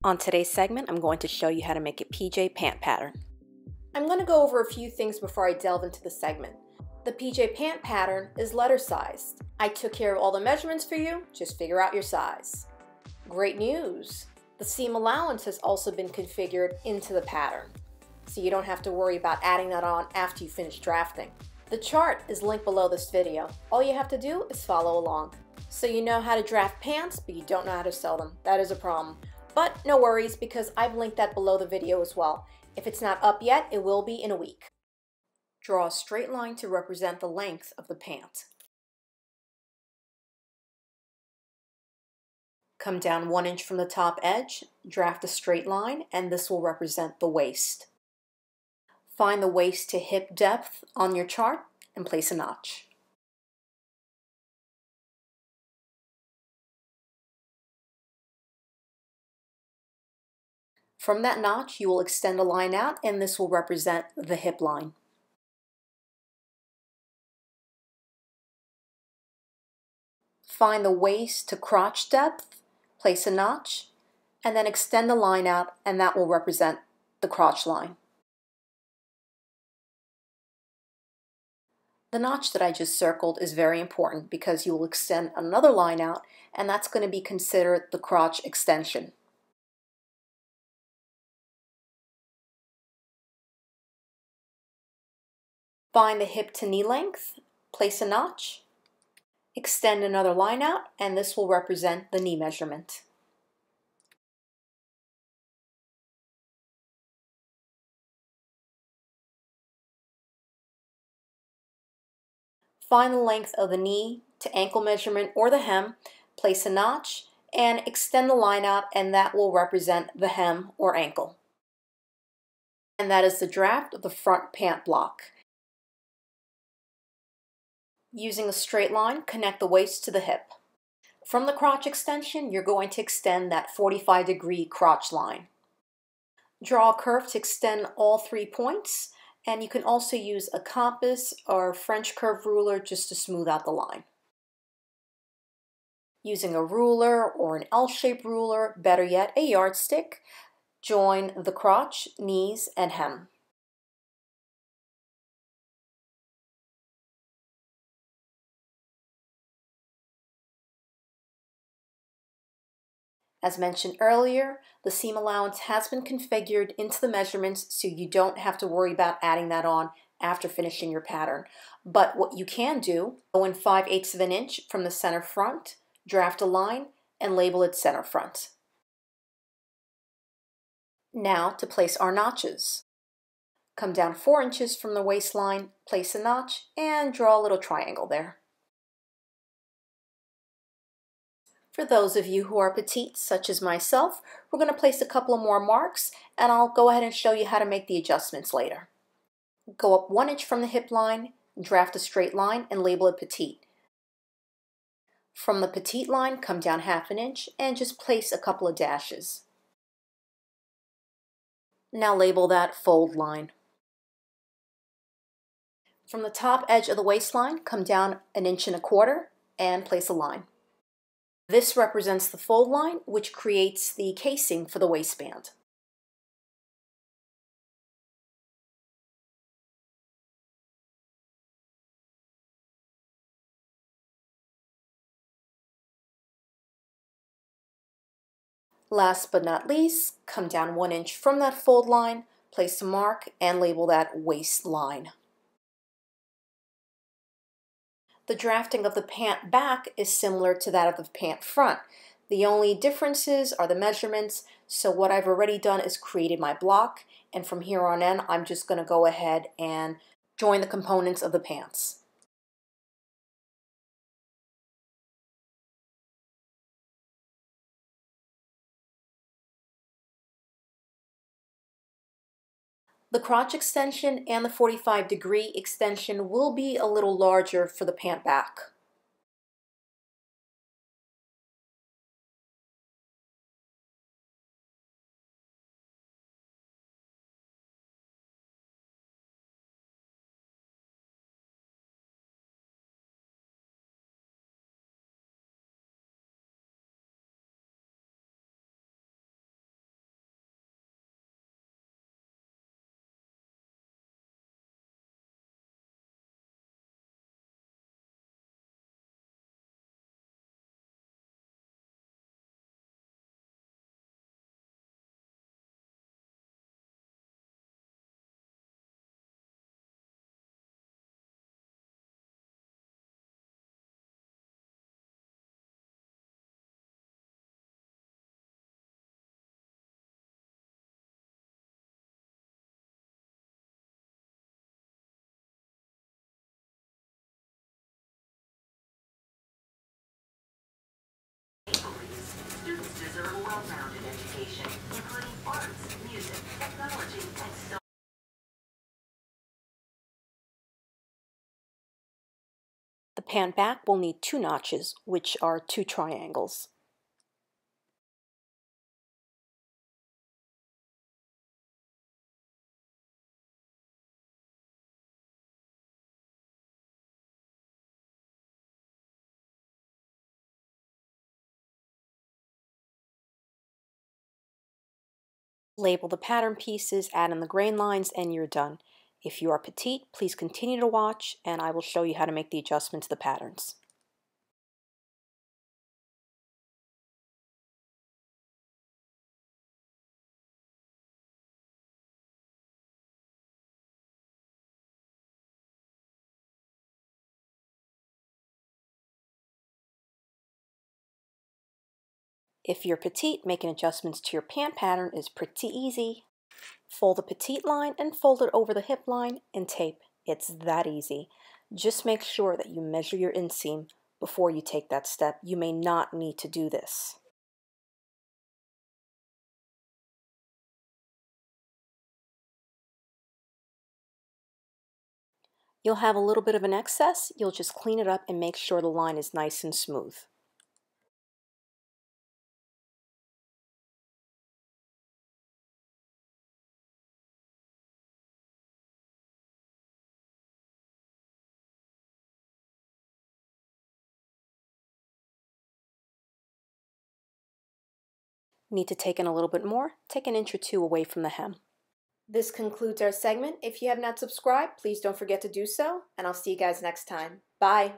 On today's segment, I'm going to show you how to make a PJ pant pattern. I'm going to go over a few things before I delve into the segment. The PJ pant pattern is letter sized. I took care of all the measurements for you, just figure out your size. Great news! The seam allowance has also been configured into the pattern, so you don't have to worry about adding that on after you finish drafting. The chart is linked below this video. All you have to do is follow along. So you know how to draft pants, but you don't know how to sew them. That is a problem. But no worries, because I've linked that below the video as well. If it's not up yet, it will be in a week. Draw a straight line to represent the length of the pant. Come down 1 inch from the top edge, draft a straight line, and this will represent the waist. Find the waist to hip depth on your chart and place a notch. From that notch, you will extend a line out, and this will represent the hip line. Find the waist to crotch depth, place a notch, and then extend the line out, and that will represent the crotch line. The notch that I just circled is very important because you will extend another line out, and that's going to be considered the crotch extension. Find the hip to knee length, place a notch, extend another line out, and this will represent the knee measurement. Find the length of the knee to ankle measurement or the hem, place a notch, and extend the line out, and that will represent the hem or ankle. And that is the draft of the front pant block. Using a straight line, connect the waist to the hip. From the crotch extension, you're going to extend that 45-degree crotch line. Draw a curve to extend all 3 points, and you can also use a compass or French curve ruler just to smooth out the line. Using a ruler or an L-shaped ruler, better yet, a yardstick, join the crotch, knees, and hem. As mentioned earlier, the seam allowance has been configured into the measurements, so you don't have to worry about adding that on after finishing your pattern. But what you can do, go in 5/8 of an inch from the center front, draft a line, and label it center front. Now to place our notches. Come down 4 inches from the waistline, place a notch, and draw a little triangle there. For those of you who are petite, such as myself, we're going to place a couple of more marks, and I'll go ahead and show you how to make the adjustments later. Go up 1 inch from the hip line, draft a straight line, and label it petite. From the petite line, come down 1/2 inch and just place a couple of dashes. Now label that fold line. From the top edge of the waistline, come down 1.25 inches and place a line. This represents the fold line, which creates the casing for the waistband. Last but not least, come down 1 inch from that fold line, place a mark, and label that waistline. The drafting of the pant back is similar to that of the pant front. The only differences are the measurements, so what I've already done is created my block, and from here on in, I'm just going to go ahead and join the components of the pants. The crotch extension and the 45-degree extension will be a little larger for the pant back. The pant back will need 2 notches, which are 2 triangles. Label the pattern pieces, add in the grain lines, and you're done. If you are petite, please continue to watch, and I will show you how to make the adjustment to the patterns. If you're petite, making adjustments to your pant pattern is pretty easy. Fold the petite line and fold it over the hip line and tape. It's that easy. Just make sure that you measure your inseam before you take that step. You may not need to do this. You'll have a little bit of an excess. You'll just clean it up and make sure the line is nice and smooth. Need to take in a little bit more? Take an inch or 2 away from the hem. This concludes our segment. If you have not subscribed, please don't forget to do so, and I'll see you guys next time. Bye!